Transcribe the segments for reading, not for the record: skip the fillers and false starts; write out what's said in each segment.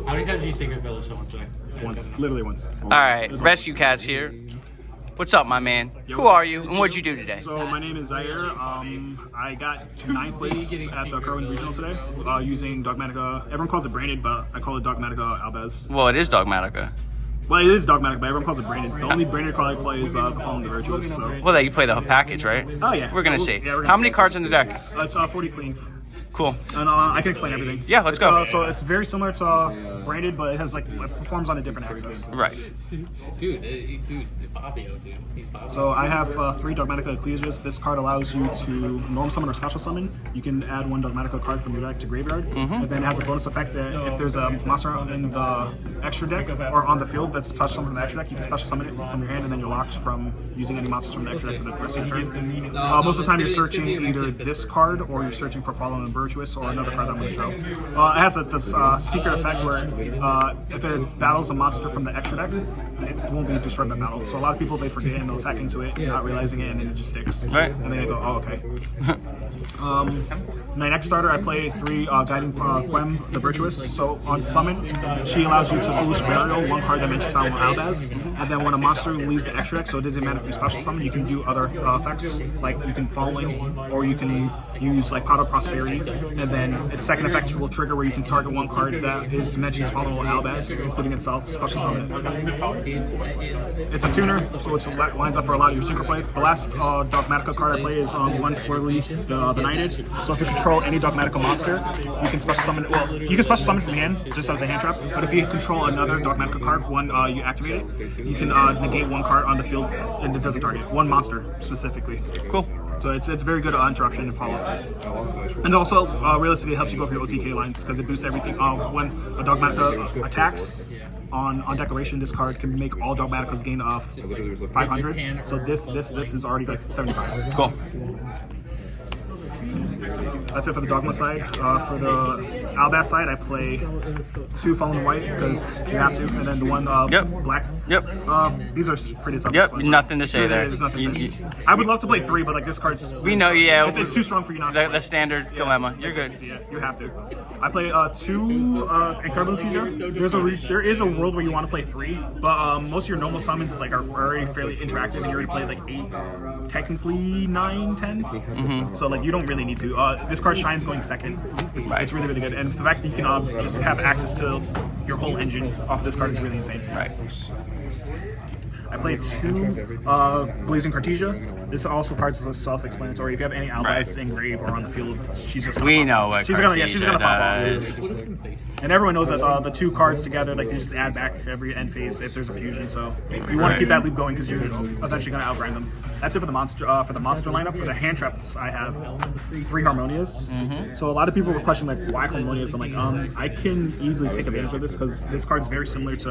How many times do you Secret Village someone today? Once, literally once. All right, Rescue Cat's here. What's up, my man? Yo, Who are you, and what'd you do today? So my name is Zaire. I got 9th place at the Kirwan Regional today using Dogmatika. Everyone calls it branded, but I call it Dogmatika Albaz. Well, it is Dogmatika. Well, it is Dogmatika, but everyone calls it branded. The only branded card I play is the Fallen the Virtuous. So. Well, you play the package, right? Oh yeah. We're gonna see. Yeah, How many cards in the deck? It's 40 clean. Cool. And I can explain everything. Yeah, let's go. So it's very similar to branded, but it has it performs on a different axis. Right. Dude, Fabio, dude. He's Fabio. So I have 3 Dogmatika Ecclesias. This card allows you to normal summon or special summon. You can add 1 Dogmatika card from your deck to graveyard. And then it has a bonus effect that if there's a monster in the extra deck or on the field that's special summoned from the extra deck, you can special summon it from your hand, and then you're locked from using any monsters from the extra deck for the rest of your turn. Most of the time you're searching either this card or you're searching for Fallen and Virtuous or another card I'm going to show. It has this secret effect where if it battles a monster from the extra deck, it won't be destroyed by battle. So a lot of people, they forget and they'll attack into it, not realizing it, and then it just sticks. Right. And then they go, oh, okay. My next starter, I play 3 Guiding Quem, the Virtuous. So on summon, she allows you to Foolish Burial, 1 card that mentions Foul Albaz. And then when a monster leaves the extra deck, so it doesn't matter if you special summon, you can do other effects, like you can Falling, or you can use like Pot of Prosperity. And then its second effect will trigger where you can target 1 card that is mentions Foul Albaz, including itself, special summon it. It's a tuner, so it lines up for a lot of your synchro plays. The last Dogmatika card I play is 1 Flurry, the Knighted. So if you control any Dogmatika monster, you can special summon it. Well, you can special summon from your hand, just as a hand trap. But if you control another Dogmatika card, you activate it, you can negate 1 card on the field, and it doesn't target 1 monster specifically. Cool. So it's very good interruption and follow. And also, realistically, it helps you go for your OTK lines because it boosts everything. When a Dogmatika attacks, on Declaration, this card can make all Dogmatikas gain 500. So this is already like 75. Cool. That's it for the Dogma side. For the Albaz side, I play 2 Fallen White because you have to, and then the 1 black. Yep. These are pretty self. Yep. Nothing to say there. There's nothing to say. I would love to play 3, but like this card's. We know, yeah. It's too strong for you not to. The standard dilemma. You're good. Yeah, you have to. I play 2 Incredible Ecclesia. There is a world where you want to play 3, but most of your normal summons is are already fairly interactive, and you already played like 8, technically 9, 10. So like you don't really need to. This card shines going second. Right. It's really, really good, and the fact that you can just have access to your whole engine off of this card is really insane. Right. I played 2 Blazing Cartesia. This also parts is self-explanatory. If you have any Albaz in grave or on the field, she's just We know what she's gonna pop does. off. And everyone knows that the 2 cards together, like they just add back every end phase if there's a fusion. So you want to keep that loop going because you're eventually gonna outgrind them. That's it for the monster lineup. For the hand traps, I have 3 Harmonias. So a lot of people were questioning like why Harmonias. I'm like, I can easily take advantage of this because this card's very similar to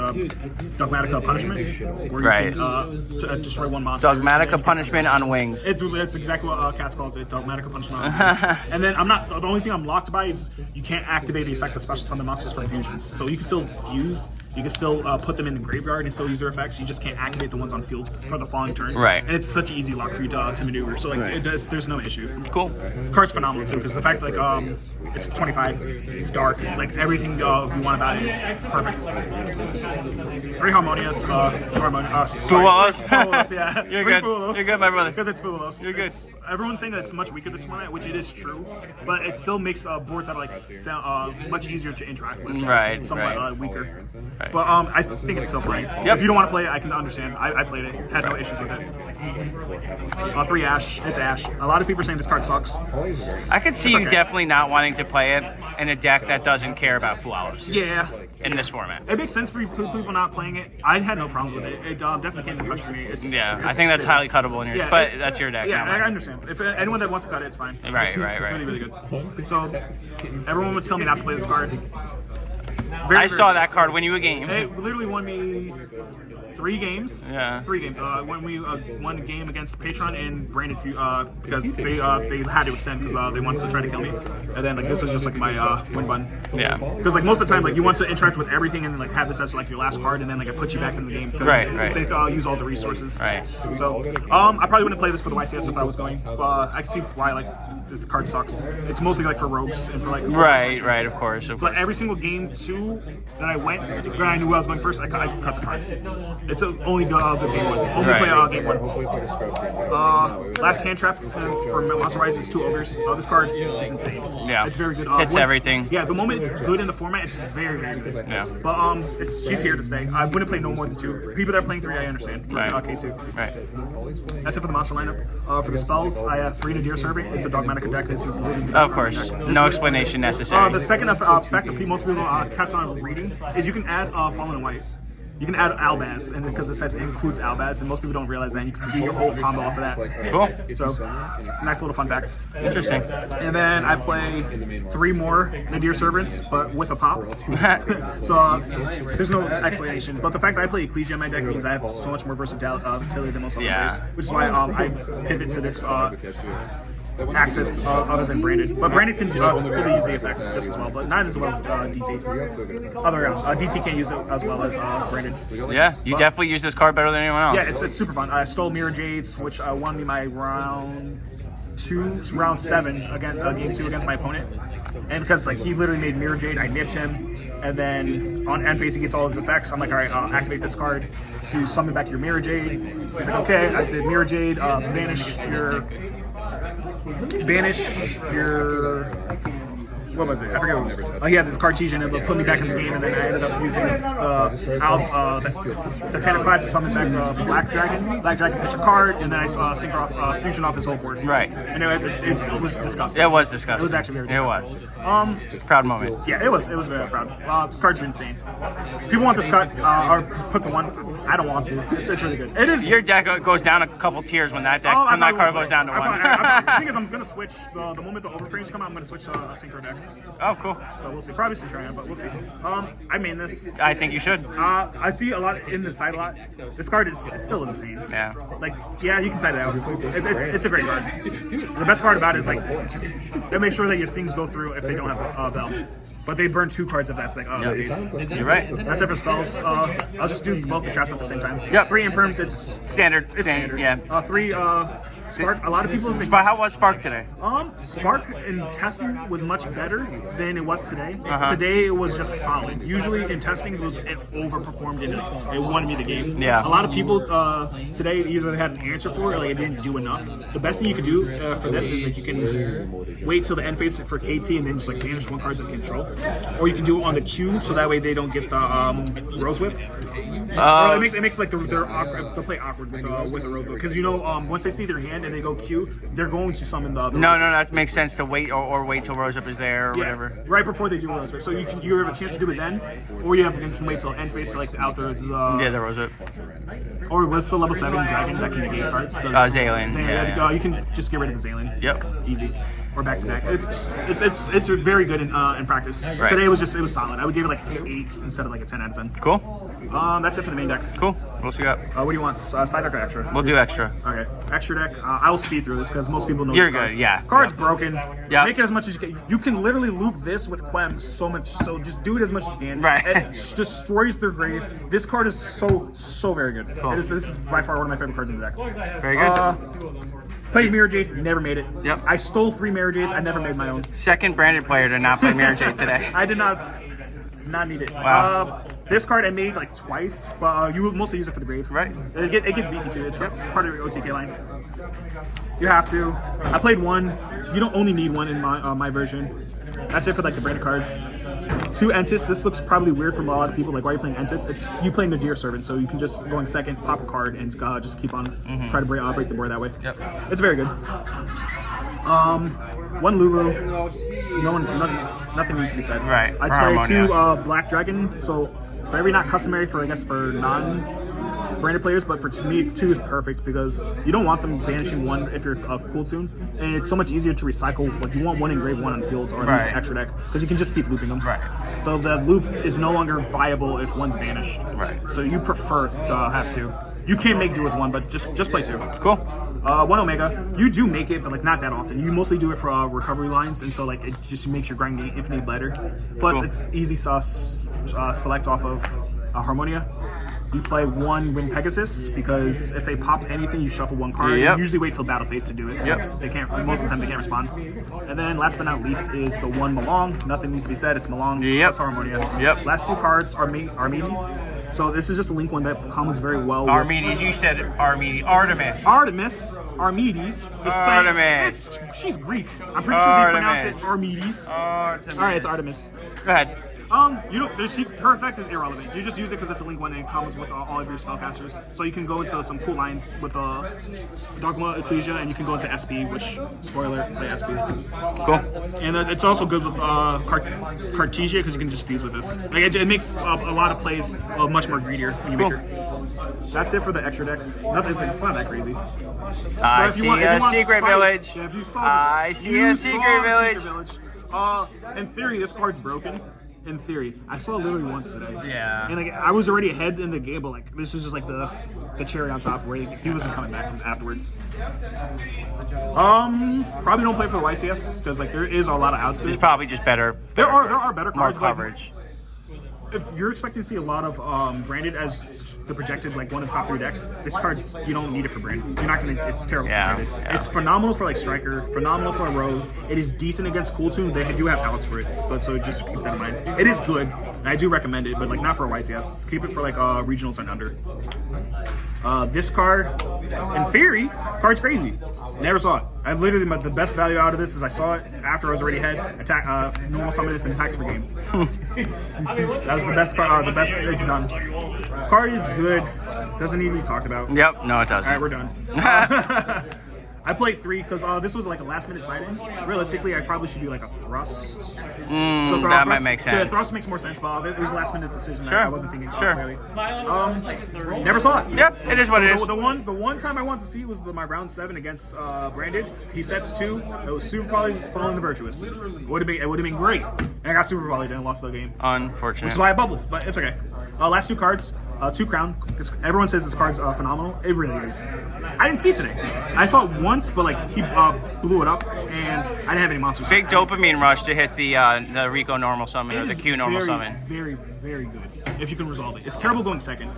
Dogmatika Punishment, where you can destroy 1 monster. Dogmatika Punishment on wings. It's exactly what Katz calls it, Dogmatika Punishment on wings. And then the only thing I'm locked by is you can't activate the effects of special summon monsters from fusions. So you can still fuse, you can still put them in the graveyard and still use their effects. You just can't activate the ones on field for the following turn. Right. And it's such an easy lock for you to maneuver. So like there's no issue. Cool. Card's phenomenal too because the fact like it's 25, it's dark, like everything you want about it is perfect. 3 Harmonias, 2 Harmonias. Fulos. Yeah. You're 3 good. Fulos. You're good, my brother. Because it's Fulos. You're good. Everyone's saying that it's much weaker this format, which it is true, but it still makes boards that are like much easier to interact with. Right. Somewhat weaker. Right. But I think it's still fine. If you don't want to play it, I can understand. I played it. Had no issues with it. 3 Ash. It's Ash. A lot of people are saying this card sucks. I could see you definitely not wanting to play it in a deck that doesn't care about flowers. Yeah. In this format. It makes sense for people not playing it. I had no problems with it. It definitely came in touch for me. I think that's highly cuttable in your but that's your deck. Yeah, I understand. If anyone that wants to cut it, it's fine. Right. Really, really good. So everyone would tell me not to play this card. I saw that card win you a game. It literally won me 3 games. Yeah. 3 games. When we won a game against Patron and Branded because they had to extend because they wanted to try to kill me. And then like this was just like my win button. Yeah. Because like most of the time like you want to interact with everything and then like have this as like your last card and then like it puts you back in the game. Right. They use all the resources. Right. So I probably wouldn't play this for the YCS if I was going. But I can see why like this card sucks. It's mostly like for rogues and for like. Right. Of course. But every single game 2 that I went, when I knew I was going first, I cut the card. It's only the game 1. Only play game 1. Last hand trap for Monster Rise is 2 ogres. This card is insane. Yeah. It's very good. Hits everything. Yeah, the moment it's good in the format, it's very, very good. Yeah. But she's here to stay. I wouldn't play no more than 2. People that are playing 3, I understand. For K2. Right. That's it for the monster lineup. For the spells, I have 3 Nadir Serving. It's a Dogmatika deck. This is literally the best Of course. deck. No explanation necessary. The second effect that most people kept on reading is you can add Fallen in White. You can add Albaz, and because the set includes Albaz, and most people don't realize that, and you can do your whole combo off of that. Cool. So, nice little fun fact. Interesting. And then I play 3 more Nadir Servants, but with a pop. So, there's no explanation. But the fact that I play Ecclesia in my deck means I have so much more versatility than most other players, which is why I pivot to this access other than Branded. But Branded can fully use the effects just as well, but not as well as DT. DT can't use it as well as Branded. Yeah, you definitely use this card better than anyone else. Yeah, it's super fun. I stole Mirror Jades, which won me my round 7 against game 2 against my opponent. And because like he literally made Mirror Jade, I nipped him. And then on end phase he gets all his effects. I'm like, all right, I'll activate this card to summon back your Mirror Jade. He's like, okay. I said Mirror Jade, banish your. What was it? I forget what it was. He had the Cartesian and put me back in the game, and then I ended up using the Titanic to summon back Black Dragon. Black Dragon pitch a card, and then I sync off Fusion off his whole board. Right. And it was disgusting. It was disgusting. It was actually very disgusting. It was. Proud moment. Yeah, it was very proud. The cards are insane. People want this cut or put to 1. I don't want to. It's really good. It is. Your deck goes down a couple tiers when that card goes down to 1. The thing is, I'm gonna switch the moment the overframes come out. I'm gonna switch to a synchro deck. Oh, cool. So we'll see. Probably Centurion, but we'll see. I mean this. I think you should. I see a lot in the side a lot. This card it's still insane. Yeah. Like, yeah, you can side it out. It's a great card. The best part about it is like just make sure that your things go through if they don't have a bell. But they burn 2 cards if that's like You're right. That's it for spells. I'll just do both the traps at the same time. Yep. 3 imperms. It's Standard. Yeah. 3 Spark. A lot of people think. How was Spark today? Spark in testing was much better than it was today. Today it was just solid. Usually in testing it overperformed and it won me the game. Yeah. A lot of people today either had an answer for it or like it didn't do enough. The best thing you can do for this is like you can wait till the end phase for KT and then just like banish 1 card to control, or you can do it on the Q so that way they don't get the Rose Whip. It makes like they'll play awkward with the Rose Whip because once they see their hand and they go Q, they're going to summon the other. No, that makes sense to wait or wait till Rose Up is there or whatever. Right before they do Rose Whip. So you have a chance to do it then, or you can wait till end phase to like out the Rose Whip. Or what's the level 7 dragon that can negate cards? Zalen. Yeah. You can just get rid of the Zalen. Yep. Easy. Or back to back. It's very good in practice. Right. Today it was solid. I would give it like an 8 instead of like a 10 out of 10. Cool. That's it for the main deck. Cool. What else you got? What do you want? Side deck or extra? We'll do extra. Okay. Extra deck. I will speed through this because most people know. You're good. Yeah. Card's broken. Yeah. Make it as much as you can. You can literally loop this with Quem so much. So just do it as much as you can. Right. It destroys their grave. This card is so very good. Cool. This is by far one of my favorite cards in the deck. Very good. Played Mirror Jade, never made it. Yep. I stole 3 Mirror Jades, I never made my own. Second Branded player to not play Mirror Jade today. I did not need it. Wow. This card I made like twice, but you would mostly use it for the grave. Right. It gets beefy too. It's part of your OTK line. You have to. I played 1. You don't only need 1 in my version. That's it for like the branded cards. 2 Entis. This looks probably weird from a lot of people. Like, why are you playing Entis? You play Nadir Servant, so you can just go in second, pop a card, and just keep on try to break the board that way. Yep. It's very good. 1 Lulu. Nothing needs to be said. Right. I play 2 Black Dragon. So very not customary for non branded players, but for me, 2 is perfect because you don't want them banishing 1 if you're a cool tune, and it's so much easier to recycle. Like, you want 1 engraved, 1 on fields, or at least extra deck, because you can just keep looping them. Right. Though the loop is no longer viable if 1's banished. Right. So you prefer to have 2. You can make do with 1, but just play 2. Cool. 1 Omega, you do make it, but like not that often. You mostly do it for recovery lines, and so like it just makes your grind game infinitely better. Plus, it's easy sauce select off of Harmonia. You play 1 Wind Pegasus because if they pop anything, you shuffle 1 card. You usually wait till battle phase to do it. They can't. Most of the time, they can't respond. And then last but not least is the 1 Malong. Nothing needs to be said. It's Malong plus Harmonia. Last 2 cards are Armides. So this is just a link one that comes very well. Armides, you said Armides. Artemis. Armides. Artemis. She's Greek. I'm pretty sure they pronounce it Armides. Artemis. All right, it's Artemis. Go ahead. Her effect is irrelevant. You just use it because it's a link one and it comes with all of your spellcasters. So you can go into some cool lines with Dogma Ecclesia, and you can go into SP, which, spoiler, play SP. Cool. And it's also good with Cartesia because you can just fuse with this. Like it makes a lot of plays much more greedier when you make her. That's it for the extra deck. Nothing. It's not that crazy. I see a secret village. Yeah, if you saw I see a secret village. In theory, this card's broken. In theory, I saw it literally once today. Yeah. And like I was already ahead in the game, but like this was just like the cherry on top where he wasn't coming back from afterwards. Probably don't play for the YCS because like there is a lot of outs to it. It's probably just better. There are better cards. More coverage. If you're expecting to see a lot of branded as the projected like 1 of the top 3 decks, this card you don't need it for branded. You're not gonna. It's terrible for branded. It's phenomenal for like striker, phenomenal for a rogue. It is decent against cool tune. They do have outs for it, but so just keep that in mind. It is good, and I do recommend it, but like not for a YCS. Keep it for like regionals and under. This card, in theory, card's crazy. Never saw it. I literally the best value out of this is I saw it after I was already ahead. Attack, normal summon this and attacks per game. That was the best card. The best it's done. Card is good. Doesn't need to be talked about. Yep. No, it doesn't. All right, we're done. I played 3 because this was like a last minute sign-in. Realistically, I probably should do like a thrust. That might make sense. The thrust makes more sense, but it was a last minute decision. Sure. I wasn't thinking clearly. Never saw it. Yep, it is what it is. The one time I wanted to see was my round 7 against Branded. He sets 2. It was super probably following the Virtuous. It would have been great. And I got super probably and lost the game. Unfortunate. Which is why I bubbled, but it's okay. Last 2 cards, 2 crown. Everyone says this card's phenomenal. It really is. I didn't see it today. I saw it once, but like he blew it up, and I didn't have any monsters. Big dopamine rush to hit the Rico normal summon or the Q normal summon. Very, very good if you can resolve it. It's terrible going second,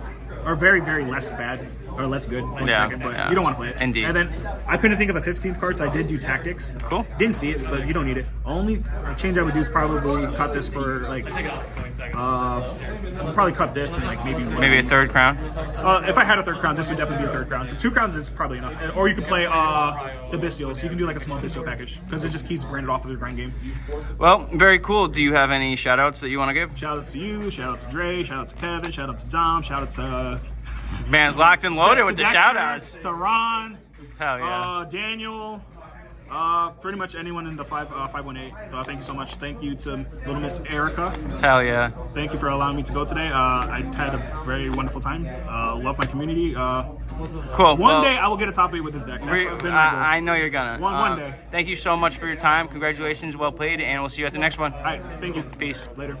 or very, very less bad or less good going second, but you don't want to play it. Indeed. And then I couldn't think of a 15th card, so I did do tactics. Cool. Didn't see it, but you don't need it. Only change I would do is probably cut this for like. I'll probably cut this and like maybe a 3rd crown. If I had a 3rd crown, this would definitely be a 3rd crown. 2 crowns is probably enough. Or you could play the Bestials. You can do like a small Bestial package because it just keeps branded off of the grind game. Well, very cool. Do you have any shout outs that you want to give? Shout out to you, shout out to Dre, shout out to Kevin, shout out to Dom, shout out to Man's locked and loaded with the shout outs. To Ron, hell yeah. Daniel, pretty much anyone in the 518. Thank you so much. Thank you to Little Miss Erica. Hell yeah. Thank you for allowing me to go today. I had a very wonderful time. Love my community. Cool. One day I will get a top 8 with this deck. That's been my goal. I know you're gonna. One day. Thank you so much for your time. Congratulations, well played, and we'll see you at the next one. All right. Thank you. Peace. Later.